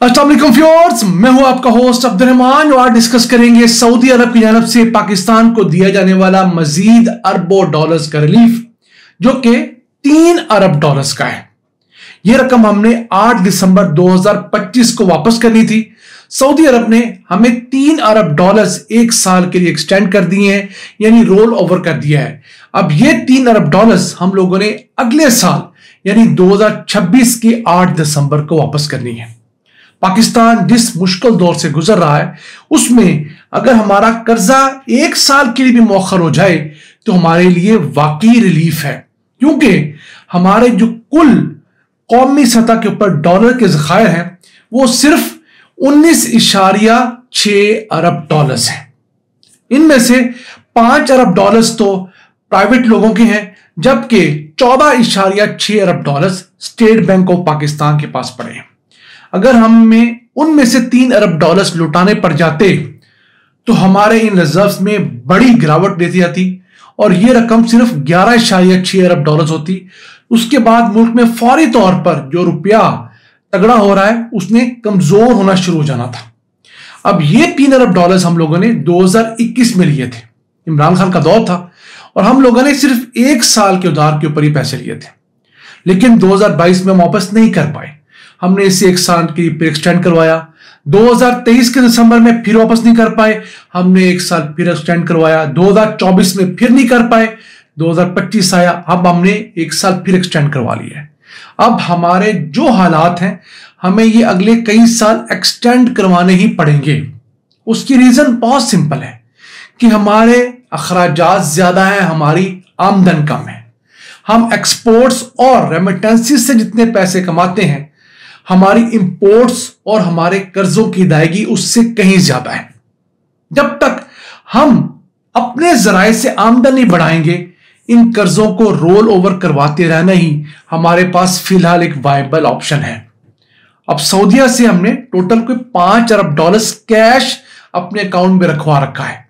अस्सलाम वालेकुम व्यूअर्स, मैं हूं आपका होस्ट अब्दुर्रहमान और आज डिस्कस करेंगे सऊदी अरब की जानब से पाकिस्तान को दिया जाने वाला मजीद अरबों डॉलर्स का रिलीफ जो कि 3 अरब डॉलर्स का है। यह रकम हमने 8 दिसंबर 2025 को वापस करनी थी। सऊदी अरब ने हमें 3 अरब डॉलर्स एक साल के लिए एक्सटेंड कर दिए हैं, यानी रोल ओवर कर दिया है। अब ये 3 अरब डॉलर्स हम लोगों ने अगले साल यानी 2026 के 8 दिसंबर को वापस करनी है। पाकिस्तान जिस मुश्किल दौर से गुजर रहा है उसमें अगर हमारा कर्जा एक साल के लिए भी मौखर हो जाए तो हमारे लिए वाकई रिलीफ है, क्योंकि हमारे जो कुल कौमी सतह के ऊपर डॉलर के ज़खायर हैं वो सिर्फ 19.6 अरब डॉलर्स हैं। इनमें से 5 अरब डॉलर्स तो प्राइवेट लोगों के हैं, जबकि 14.6 अरब dollars state bank of Pakistan के पास पड़े हैं। अगर हमें उनमें से 3 अरब डॉलर्स लुटाने पड़ जाते तो हमारे इन रिजर्व्स में बड़ी गिरावट देती जाती और यह रकम सिर्फ 11.6 अरब डॉलर्स होती। उसके बाद मुल्क में फौरी तौर पर जो रुपया तगड़ा हो रहा है उसने कमजोर होना शुरू हो जाना था। अब ये 3 अरब डॉलर्स हम लोगों ने 2021 में लिए थे, इमरान खान का दौर था और हम लोगों ने सिर्फ एक साल के उधार के ऊपर ही पैसे लिए थे, लेकिन 2022 में वापस नहीं कर पाए। हमने इसे एक साल के लिए एक्सटेंड करवाया। 2023 के दिसंबर में फिर वापस नहीं कर पाए, हमने एक साल फिर एक्सटेंड करवाया। 2024 में फिर नहीं कर पाए, 2025 आया, अब हमने एक साल फिर एक्सटेंड करवा लिया है। अब हमारे जो हालात हैं हमें ये अगले कई साल एक्सटेंड करवाने ही पड़ेंगे। उसकी रीजन बहुत सिंपल है कि हमारे अखराजात ज्यादा हैं, हमारी आमदन कम है। हम एक्सपोर्ट्स और रेमिटेंसेस से जितने पैसे कमाते हैं हमारी इंपोर्ट्स और हमारे कर्जों की अदायगी उससे कहीं ज्यादा है। जब तक हम अपने जराए से आमदनी नहीं बढ़ाएंगे इन कर्जों को रोल ओवर करवाते रहना ही हमारे पास फिलहाल एक वायबल ऑप्शन है। अब सऊदीया से हमने टोटल कोई 5 अरब डॉलर्स कैश अपने अकाउंट में रखवा रखा है।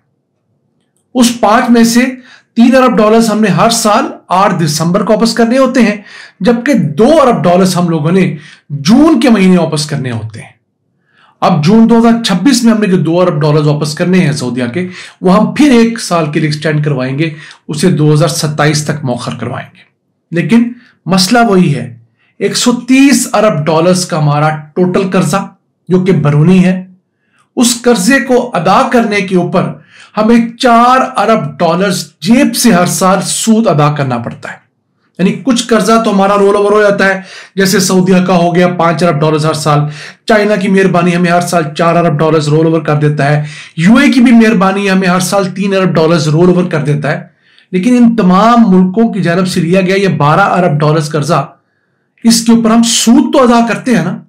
उस 5 में से 3 अरब डॉलर्स हमने हर साल 8 दिसंबर को वापस करने होते हैं, जबकि 2 अरब डॉलर्स हम लोगों ने जून के महीने वापस करने होते हैं। अब जून 2026 में हमने जो 2 अरब डॉलर्स वापस करने हैं सऊदीया के, वो हम फिर एक साल के लिए एक्सटेंड करवाएंगे, उसे 2027 तक मौखर करवाएंगे। लेकिन मसला वही है, 130 अरब डॉलर्स का हमारा टोटल कर्जा जो कि बैरूनी है, उस कर्जे को अदा करने के ऊपर हमें 4 अरब डॉलर्स जेब से हर साल सूद अदा करना पड़ता है। यानी कुछ कर्जा तो हमारा रोल ओवर हो जाता है, जैसे सऊदीया का हो गया 5 अरब डॉलर्स हर साल, चाइना की मेहरबानी हमें हर साल 4 अरब डॉलर्स रोल ओवर कर देता है, यूए की भी मेहरबानी हमें हर साल 3 अरब डॉलर्स रोल ओवर कर देता है। लेकिन इन तमाम मुल्कों की जानब से लिया गया ये 12 अरब डॉलर्स कर्जा, इसके ऊपर हम सूद तो अदा करते हैं ना,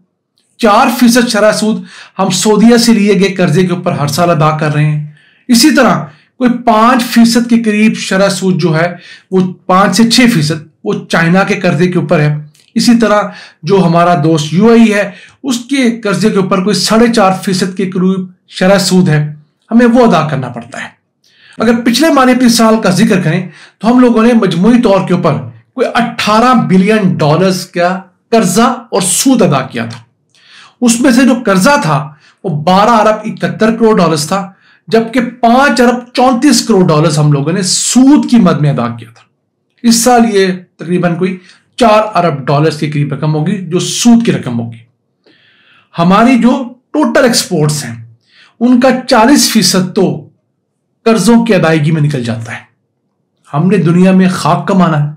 4% शरह सूद हम सऊदीया से लिए गए कर्जे के ऊपर हर साल अदा कर रहे हैं। इसी तरह कोई 5% के करीब शरह सूद जो है वो 5 से 6% वो चाइना के कर्जे के ऊपर है। इसी तरह जो हमारा दोस्त यूएई है उसके कर्जे के ऊपर कोई 4.5% के करीब शरह सूद है, हमें वो अदा करना पड़ता है। अगर पिछले माली साल का जिक्र करें तो हम लोगों ने मजमूई तौर के ऊपर कोई 18 बिलियन डॉलर्स का कर्जा और सूद अदा किया था। उसमें से जो कर्जा था वो 12 अरब 71 करोड़ डॉलर्स था, जबकि 5 अरब 34 करोड़ डॉलर्स हम लोगों ने सूद की मद में अदा किया था। इस साल ये तकरीबन कोई 4 अरब डॉलर्स के करीब रकम होगी जो सूद की रकम होगी। हमारी जो टोटल एक्सपोर्ट्स हैं उनका 40% तो कर्जों की अदायगी में निकल जाता है। हमने दुनिया में खाक कमाना है,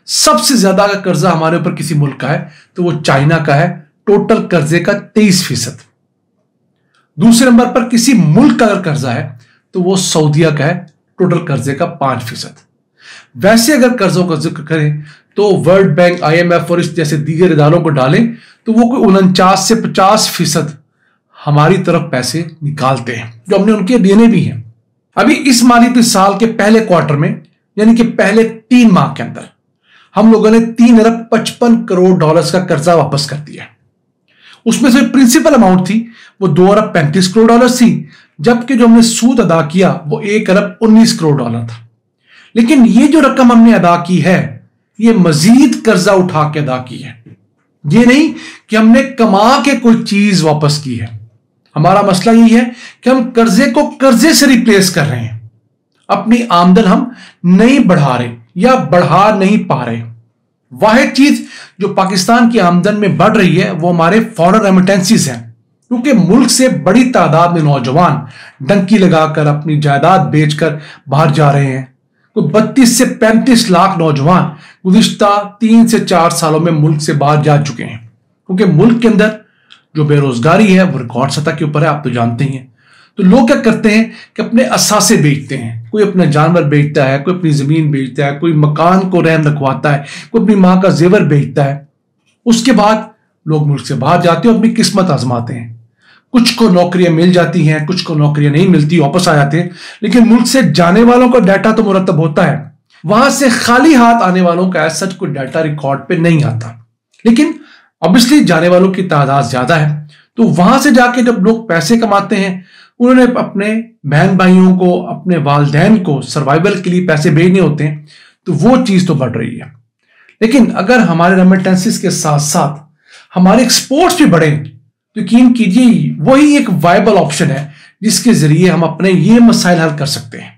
सबसे ज्यादा अगर कर्जा हमारे ऊपर किसी मुल्क का है तो वो चाइना का है, टोटल कर्जे का 23%। दूसरे नंबर पर किसी मुल्क का अगर कर्जा है तो वो सऊदीया का है, टोटल कर्जे का 5%। वैसे अगर कर्जों का जिक्र करें तो वर्ल्ड बैंक, IMF और इस जैसे दीगर इदारों को डालें तो वो कोई 49 से 50% हमारी तरफ पैसे निकालते हैं, जो हमने उनके देने भी हैं। अभी इस माली साल के पहले क्वार्टर में यानी कि पहले 3 माह के अंदर हम लोगों ने 3 अरब 55 करोड़ डॉलर्स का कर्जा वापस कर दिया। उसमें से प्रिंसिपल अमाउंट थी वो 2 अरब 35 करोड़ डॉलर थी, जबकि जो हमने सूद अदा किया वो 1 अरब 19 करोड़ डॉलर था। लेकिन ये जो रकम हमने अदा की है ये मजीद कर्जा उठा के अदा की है। یہ نہیں کہ ہم نے کما کے کوئی چیز واپس کی ہے. ہمارا مسئلہ یہ ہے کہ ہم قرضے کو قرضے سے ریپلیس کر رہے ہیں. اپنی آمدن ہم نہیں بڑھا رہے یا بڑھا نہیں پا رہے. واحد چیز جو پاکستان کی آمدن میں بڑھ رہی ہے وہ ہمارے فارن ریمیٹنسز ہیں، کیونکہ ملک سے بڑی تعداد میں نوجوان ڈنکی لگا کر اپنی جائیداد بیچ کر باہر جا رہے ہیں. کوئی 32 سے 35 لاکھ نوجوان گزشتہ 3 سے 4 سالوں میں ملک سے باہر جا چکے ہیں، کیونکہ ملک کے اندر جو بے روزگاری ہے وہ ریکارڈ سطح کے اوپر ہے، آپ تو جانتے ہی ہیں. تو لوگ کیا کرتے ہیں کہ اپنے اثاثے بیچتے ہیں. کوئی اپنا جانور بیچتا ہے، کوئی اپنی زمین بیچتا ہے، کوئی مکان کو رہن رکھواتا ہے، کوئی اپنی ماں کا زیور بیچتا ہے. اس کے بعد لوگ ملک سے باہر جاتے ہیں اور اپنی قسمت آزماتے ہیں. کچھ کو نوکریاں مل جاتی ہیں، کچھ کو نوکریاں نہیں ملتی، واپس آ جاتے ہیں. لیکن ملک سے جانے والوں کا ڈیٹا تو مرتب ہوتا ہے، وہاں سے خالی ہاتھ آنے والوں کا ایز سچ کوئی ڈیٹا ریکارڈ پہ نہیں آتا. لیکن obviously جانے والوں کی تعداد زیادہ ہے، تو وہاں سے جا کے جب لوگ پیسے کماتے ہیں، انہوں نے اپنے بہن بھائیوں کو، اپنے والدین کو سروائیول کے لیے پیسے بھیجنے ہوتے ہیں، تو وہ چیز تو بڑھ رہی ہے. لیکن اگر ہمارے ریمیٹنسز کے ساتھ ساتھ ہمارے ایکسپورٹس بھی بڑھیں تو یقین کیجیے وہی ایک وائبل آپشن ہے جس کے ذریعے ہم اپنے یہ مسائل حل کر سکتے ہیں.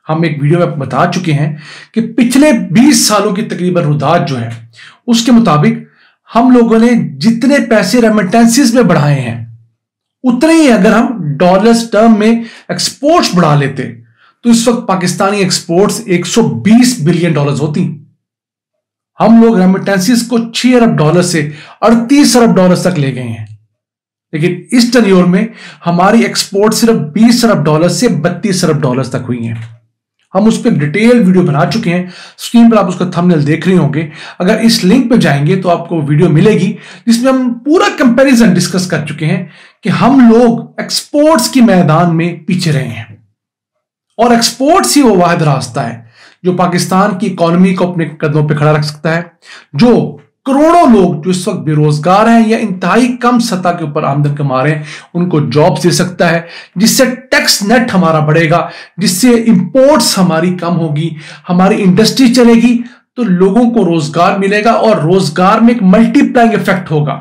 ہم ایک ویڈیو میں بتا چکے ہیں کہ پچھلے 20 سالوں کی تقریباً رداد جو ہے اس کے مطابق ہم لوگوں نے جتنے پیسے ریمیٹنسز میں بڑھائے ہیں اتنے ہی اگر ہم ڈالرز ٹرم میں ایکسپورٹس بڑھا لیتے تو اس وقت پاکستانی ایکسپورٹس 120 بلین ڈالرز ہوتی. ہم لوگ ریمیٹنسز کو 6 ارب ڈالر سے 38 ارب ڈالر تک لے گئے ہیں. لیکن اس ٹینیور میں ہماری ایکسپورٹ صرف 20 ارب ڈالر سے 32 ارب ڈالر تک ہوئی ہیں. ہم اس پہ ڈیٹیل ویڈیو بنا چکے ہیں، سکرین پر آپ اس کا تھمبنیل دیکھ رہے ہوں گے. اگر اس لنک پہ جائیں گے تو آپ کو ویڈیو ملے گی جس میں ہم پورا کمپیریزن ڈسکس کر چکے ہیں کہ ہم لوگ ایکسپورٹس کی میدان میں پیچھے رہے ہیں، اور ایکسپورٹس ہی وہ واحد راستہ ہے جو پاکستان کی اکانومی کو اپنے قدموں پہ کھڑا رکھ سکتا ہے، جو کروڑوں لوگ جو اس وقت بے روزگار ہیں یا انتہائی کم سطح کے اوپر آمدن کما رہے ہیں ان کو جابس دے سکتا ہے، جس سے ٹیکس نیٹ ہمارا بڑھے گا، جس سے امپورٹس ہماری کم ہوگی، ہماری انڈسٹری چلے گی، تو لوگوں کو روزگار ملے گا اور روزگار میں ایک ملٹی پلائنگ ایفیکٹ ہوگا.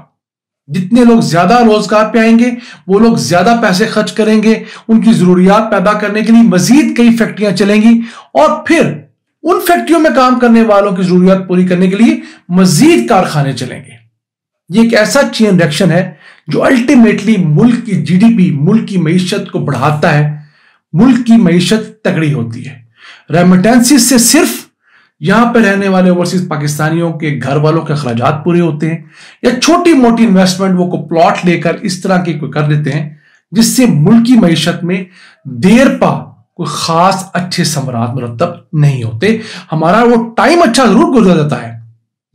جتنے لوگ زیادہ روزگار پہ آئیں گے وہ لوگ زیادہ پیسے خرچ کریں گے، ان کی ضروریات پیدا کرنے کے لیے مزید کئی فیکٹریاں چلیں گی، اور پھر ان فیکٹریوں میں کام کرنے والوں کی ضروریات پوری کرنے کے لیے مزید کارخانے چلیں گے. یہ ایک ایسا چین ریئیکشن ہے جو الٹیمیٹلی ملک کی جی ڈی پی، ملک کی معیشت کو بڑھاتا ہے، ملک کی معیشت تگڑی ہوتی ہے. ریمیٹنسز سے صرف یہاں پہ رہنے والے اوورسیز پاکستانیوں کے گھر والوں کے اخراجات پورے ہوتے ہیں، یا چھوٹی موٹی انویسٹمنٹ وہ کو پلاٹ لے کر اس طرح کی کوئی کر دیتے ہیں جس سے ملکی معیشت میں دیر پا کوئی خاص اچھے ثمرات مرتب نہیں ہوتے. ہمارا وہ ٹائم اچھا ضرور گزر جاتا ہے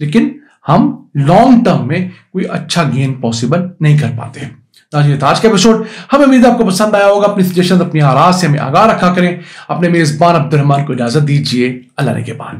لیکن ہم لانگ ٹرم میں کوئی اچھا گین پاسبل نہیں کر پاتے. آج کا ایپیسوڈ ہمیں امید آپ کو پسند آیا ہوگا. اپنی سجیشن، اپنی آراء سے ہمیں آگاہ رکھا کریں. اپنے میزبان عبد الرحمان کو اجازت دیجیے. اللہ نے کے بعد.